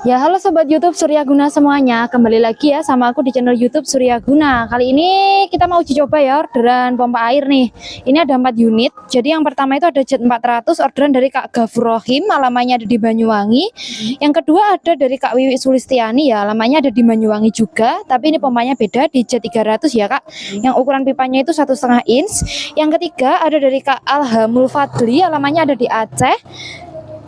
Ya, halo Sobat YouTube Suryaguna semuanya. Kembali lagi ya sama aku di channel YouTube Suryaguna. Kali ini kita mau uji coba ya orderan pompa air nih. Ini ada 4 unit. Jadi yang pertama itu ada Jet 400 orderan dari Kak Gafur Rohim, alamannya ada di Banyuwangi. Yang kedua ada dari Kak Wiwi Sulistiani ya, alamannya ada di Banyuwangi juga. Tapi ini pompanya beda di Jet 300 ya Kak. Yang ukuran pipanya itu 1,5 inch. Yang ketiga ada dari Kak Alhamul Fadli, alamannya ada di Aceh.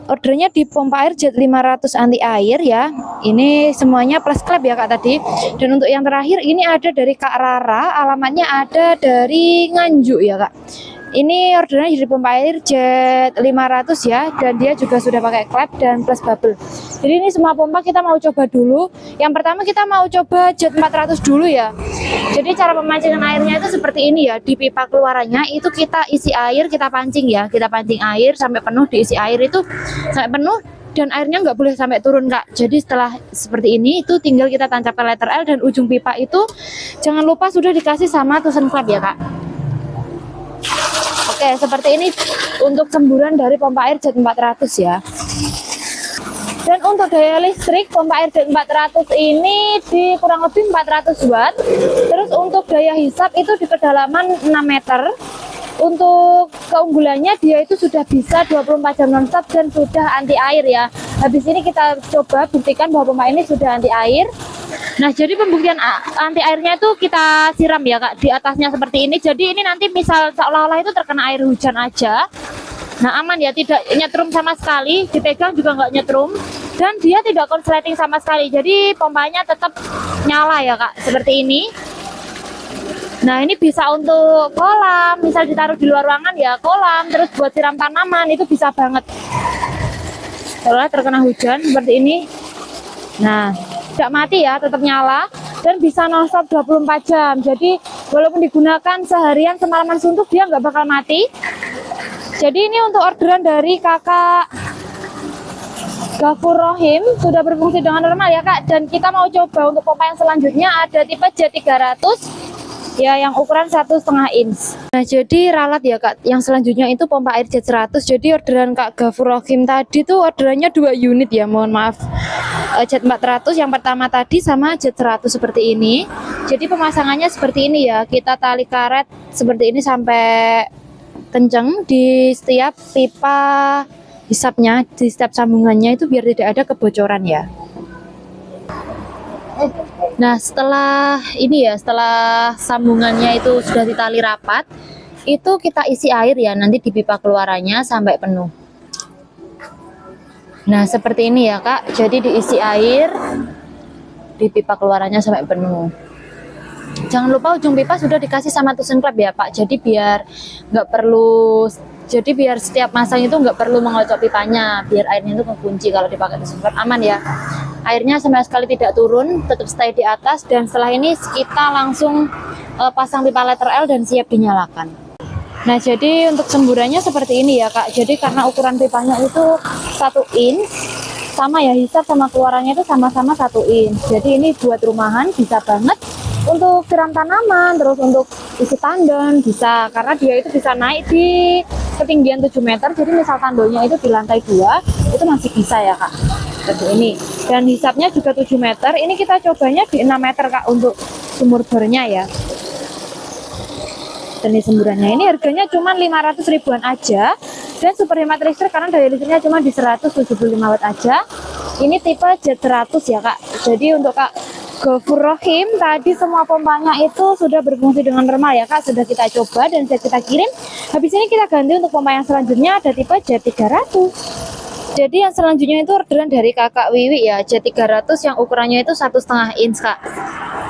Ordernya di pompa air Jet 500 anti air ya. Ini semuanya plus klep ya Kak tadi. Dan untuk yang terakhir ini ada dari Kak Rara, alamatnya ada dari Nganjuk ya Kak. Ini ordernya di pompa air Jet 500 ya, dan dia juga sudah pakai klep dan plus bubble. Jadi ini semua pompa kita mau coba dulu. Yang pertama kita mau coba Jet 400 dulu ya. Jadi cara pemancingan airnya itu seperti ini ya. Di pipa keluarannya itu kita isi air, kita pancing ya. Kita pancing air sampai penuh, diisi air itu sampai penuh. Dan airnya nggak boleh sampai turun Kak. Jadi setelah seperti ini itu tinggal kita tancapkan letter L, dan ujung pipa itu jangan lupa sudah dikasih sama tusen klep ya Kak. Oke, seperti ini untuk semburan dari pompa air Jet 400 ya. Dan untuk daya listrik pompa air Jet 400 ini di kurang lebih 400 watt. Terus untuk daya hisap itu di kedalaman 6 meter. Untuk keunggulannya dia itu sudah bisa 24 jam nonstop dan sudah anti air ya. Habis ini kita coba buktikan bahwa pompa ini sudah anti air. Nah, jadi pembuktian anti airnya itu kita siram ya Kak di atasnya seperti ini. Jadi ini nanti misal seolah-olah itu terkena air hujan aja. Nah, aman ya, tidak nyetrum sama sekali, dipegang juga nggak nyetrum, dan dia tidak konsleting sama sekali. Jadi pompanya tetap nyala ya Kak, seperti ini. Nah, ini bisa untuk kolam, misal ditaruh di luar ruangan ya kolam, terus buat siram tanaman itu bisa banget. Seolah terkena hujan seperti ini. Nah, tidak mati ya, tetap nyala dan bisa nonstop 24 jam. Jadi walaupun digunakan seharian semalaman suntuk dia nggak bakal mati. Jadi ini untuk orderan dari Kakak Gafur Rohim sudah berfungsi dengan normal ya Kak. Dan kita mau coba untuk pompa yang selanjutnya ada tipe Jet 300 ya, yang ukuran 1,5 inch. Nah, jadi ralat ya Kak, yang selanjutnya itu pompa air Jet 100. Jadi orderan Kak Gafur Rohim tadi tuh orderannya 2 unit ya, mohon maaf. Jet 400 yang pertama tadi sama Jet 100 seperti ini. Jadi pemasangannya seperti ini ya, kita tali karet seperti ini sampai kenceng di setiap pipa hisapnya, di setiap sambungannya itu biar tidak ada kebocoran ya. Nah, setelah ini ya, setelah sambungannya itu sudah ditali rapat, itu kita isi air ya nanti di pipa keluarannya sampai penuh. Nah, seperti ini ya Kak, jadi diisi air di pipa keluarannya sampai penuh. Jangan lupa ujung pipa sudah dikasih sama tusen klep ya Pak, jadi biar nggak perlu, jadi biar setiap masang itu nggak perlu mengocok pipanya, biar airnya itu kekunci. Kalau dipakai tusen klep aman ya, airnya sama sekali tidak turun, tetap stay di atas. Dan setelah ini kita langsung pasang pipa letter L dan siap dinyalakan. Nah, jadi untuk semburannya seperti ini ya Kak. Jadi karena ukuran pipanya itu 1 inch, sama ya, hisap sama keluarannya itu sama-sama 1 inch. Jadi ini buat rumahan bisa banget, untuk siram tanaman, terus untuk isi tandon bisa, karena dia itu bisa naik di ketinggian 7 meter. Jadi misal tandonnya itu di lantai 2 itu masih bisa ya Kak, seperti ini. Dan hisapnya juga 7 meter. Ini kita cobanya di 6 meter Kak untuk sumur bornya ya. Jenis semburannya ini harganya cuma 500 ribuan aja, dan super hemat listrik karena daya listriknya cuma di 175 watt aja. Ini tipe Jet 100 ya Kak. Jadi untuk Kak Gafur Rohim tadi semua pompanya itu sudah berfungsi dengan normal ya Kak, sudah kita coba dan sudah kita kirim. Habis ini kita ganti untuk pompa yang selanjutnya ada tipe Jet 300. Jadi yang selanjutnya itu orderan dari Kakak Wiwi ya, Jet 300 yang ukurannya itu 1,5 inch Kak.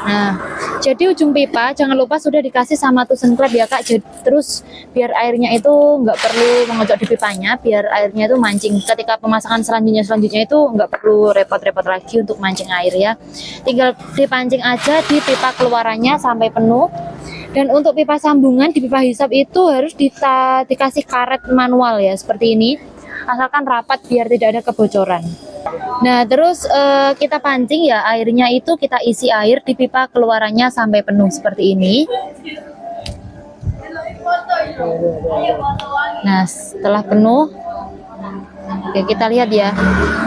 Nah, jadi ujung pipa jangan lupa sudah dikasih sama tusen klep ya Kak. Jadi, terus biar airnya itu nggak perlu mengocok di pipanya, biar airnya itu mancing. Ketika pemasangan selanjutnya itu nggak perlu repot-repot lagi untuk mancing air ya. Tinggal dipancing aja di pipa keluarannya sampai penuh. Dan untuk pipa sambungan di pipa hisap itu harus dikasih karet manual ya, seperti ini. Asalkan rapat biar tidak ada kebocoran. Nah, terus kita pancing ya, airnya itu kita isi air di pipa keluarannya sampai penuh seperti ini. Nah, setelah penuh Oke, kita lihat ya.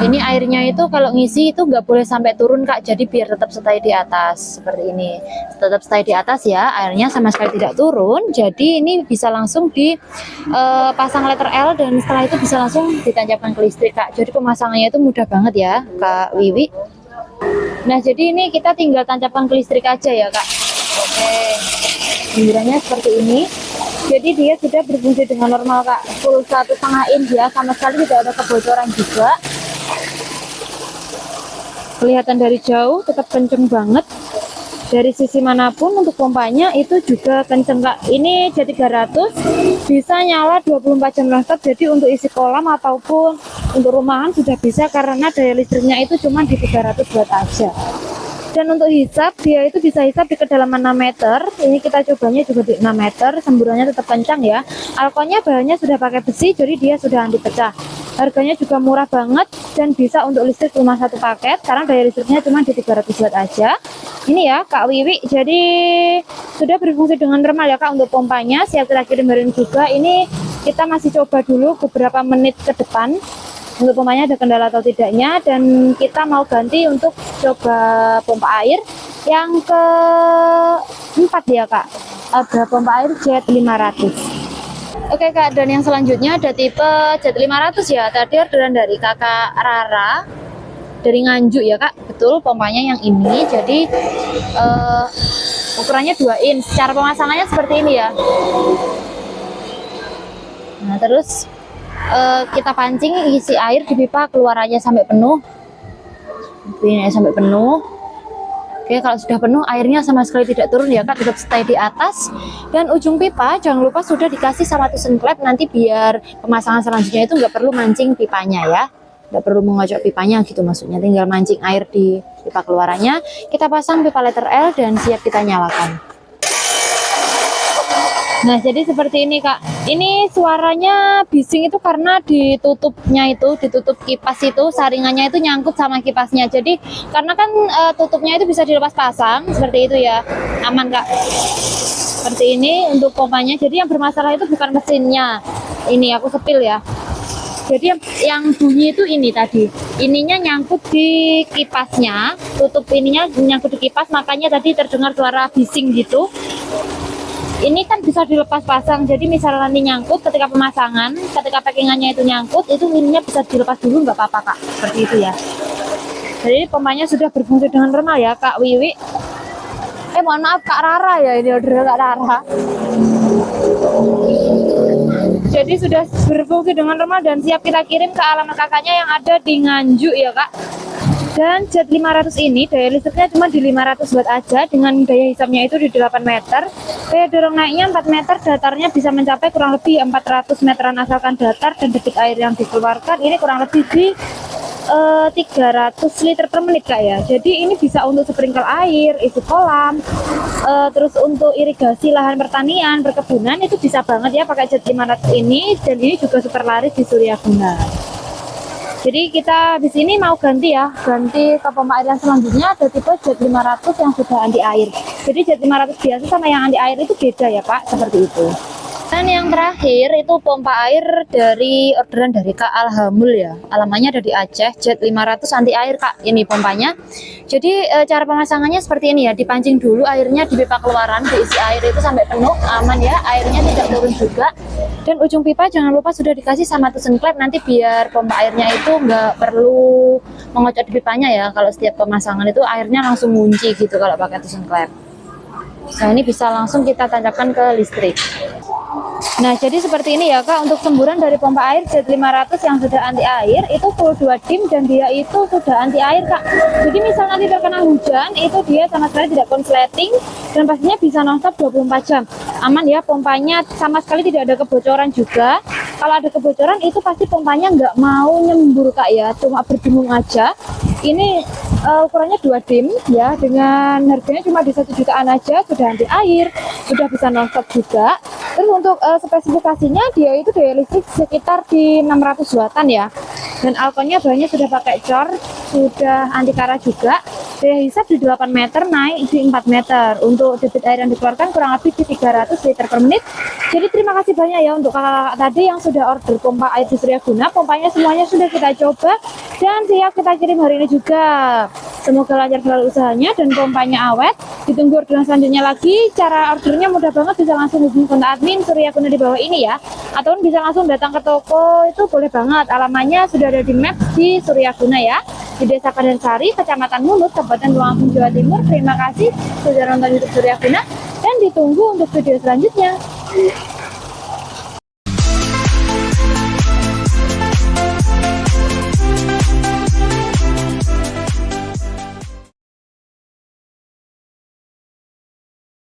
Ini airnya itu kalau ngisi itu nggak boleh sampai turun Kak. Jadi biar tetap stay di atas seperti ini. Tetap stay di atas ya. Airnya sama sekali tidak turun. Jadi ini bisa langsung dipasang letter L dan setelah itu bisa langsung ditancapkan ke listrik Kak. Jadi pemasangannya itu mudah banget ya Kak Wiwi. Nah, jadi ini kita tinggal tancapkan ke listrik aja ya Kak. Oke. Semburannya seperti ini. Jadi dia sudah berfungsi dengan normal Kak, full 1,5 inch ya, sama sekali tidak ada kebocoran juga. Kelihatan dari jauh tetap kenceng banget. Dari sisi manapun untuk pompanya itu juga kenceng Kak. Ini J300 bisa nyala 24 jam nonstop. Jadi untuk isi kolam ataupun untuk rumahan sudah bisa karena daya listriknya itu cuma di 300 watt aja. Dan untuk hisap, dia itu bisa hisap di kedalaman 6 meter. Ini kita cobanya juga di 6 meter. Semburannya tetap kencang ya. Alkonnya bahannya sudah pakai besi, jadi dia sudah anti pecah. Harganya juga murah banget dan bisa untuk listrik cuma satu paket karena daya listriknya cuma di 300 watt aja. Ini ya Kak Wiwi, jadi sudah berfungsi dengan normal ya Kak untuk pompanya. Siap kita kirim barang juga. Ini kita masih coba dulu beberapa menit ke depan untuk pompanya ada kendala atau tidaknya, dan kita mau ganti untuk coba pompa air yang keempat ya Kak. Ada pompa air J500. Oke Kak, dan yang selanjutnya ada tipe J500 ya. Tadi orderan dari Kakak Rara dari Nganjuk ya Kak. Betul, pompanya yang ini. Jadi ukurannya 2 inch. Cara pemasangannya seperti ini ya. Nah, terus kita pancing isi air di pipa keluarannya sampai penuh. Ini sampai penuh. Oke, kalau sudah penuh airnya sama sekali tidak turun ya Kak, tetap stay di atas. Dan ujung pipa jangan lupa sudah dikasih sama tusen klep, nanti biar pemasangan selanjutnya itu nggak perlu mancing pipanya ya. Nggak perlu mengocok pipanya gitu maksudnya, tinggal mancing air di pipa keluarannya. Kita pasang pipa letter L dan siap kita nyalakan. Nah, jadi seperti ini Kak. Ini suaranya bising itu karena ditutupnya itu, ditutup kipas itu, saringannya itu nyangkut sama kipasnya. Jadi karena kan tutupnya itu bisa dilepas pasang, seperti itu ya. Aman Kak. Seperti ini untuk pompanya. Jadi yang bermasalah itu bukan mesinnya. Ini aku sepil ya. Jadi yang bunyi itu ini tadi. Ininya nyangkut di kipasnya, tutup ininya nyangkut di kipas, makanya tadi terdengar suara bising gitu. Ini kan bisa dilepas pasang, jadi misalnya nanti nyangkut ketika pemasangan, ketika packingannya itu nyangkut, itu ininya bisa dilepas dulu nggak apa-apa Kak, seperti itu ya. Jadi pompanya sudah berfungsi dengan normal ya Kak Wiwi. Mohon maaf Kak Rara ya, ini order Kak Rara. Jadi sudah berfungsi dengan normal dan siap kita kirim ke alamat kakaknya yang ada di Nganjuk ya Kak. Dan J500 ini daya listriknya cuma di 500 watt aja, dengan daya hisapnya itu di 8 meter. Daya dorong naiknya 4 meter, datarnya bisa mencapai kurang lebih 400 meteran asalkan datar, dan debit air yang dikeluarkan ini kurang lebih di 300 liter per menit Kak ya. Jadi ini bisa untuk sprinkle air, isi kolam, terus untuk irigasi lahan pertanian, perkebunan itu bisa banget ya pakai J500 ini, dan ini juga super laris di Suryaguna. Jadi kita di sini mau ganti ya, ganti ke pompa air yang selanjutnya ada tipe J500 yang sudah anti air. Jadi J500 biasa sama yang anti air itu beda ya Pak, seperti itu. Dan yang terakhir itu pompa air dari orderan dari Kak Alhamul ya. Alamannya ada di Aceh, J500 anti air Kak. Ini pompanya. Jadi cara pemasangannya seperti ini ya, dipancing dulu airnya di pipa keluaran, diisi air itu sampai penuh, aman ya, airnya tidak turun juga. Dan ujung pipa jangan lupa sudah dikasih sama tusen klep, nanti biar pompa airnya itu nggak perlu mengocok di pipanya ya. Kalau setiap pemasangan itu airnya langsung ngunci gitu kalau pakai tusen klep. Nah, ini bisa langsung kita tancapkan ke listrik. Nah, jadi seperti ini ya Kak, untuk semburan dari pompa air J500 yang sudah anti air itu full 2 dim dan dia itu sudah anti air Kak. Jadi misal nanti terkena hujan itu dia sama sekali tidak konsleting dan pastinya bisa nonstop 24 jam. Aman ya, pompanya sama sekali tidak ada kebocoran juga. Kalau ada kebocoran itu pasti pompanya nggak mau nyembur Kak ya, cuma berdemung aja. Ini ukurannya 2 dim ya, dengan harganya cuma di 1 jutaan aja, sudah anti air, sudah bisa nonstop juga. Terus untuk spesifikasinya dia itu daya listrik sekitar di 600 wattan ya, dan alkonnya bahannya sudah pakai cor, sudah anti karat juga. daya hisap di 8 meter naik di 4 meter. Untuk debit air yang dikeluarkan kurang lebih di 300 liter per menit. Jadi terima kasih banyak ya untuk kakak-kakak tadi yang sudah order pompa air di Suryaguna. Pompanya semuanya sudah kita coba dan siap kita kirim hari ini juga. Semoga lancar selalu usahanya dan pompanya awet. Ditunggu orderan selanjutnya lagi. Cara ordernya mudah banget, bisa langsung hubungi kontak admin Suryaguna di bawah ini ya. Ataupun bisa langsung datang ke toko, itu boleh banget. Alamannya sudah ada di map di Suryaguna ya. Di Desa Kadansari, Kecamatan Mulut, Kabupaten Tulungagung, Jawa Timur. Terima kasih sudah nonton YouTube Suryaguna dan ditunggu untuk video selanjutnya.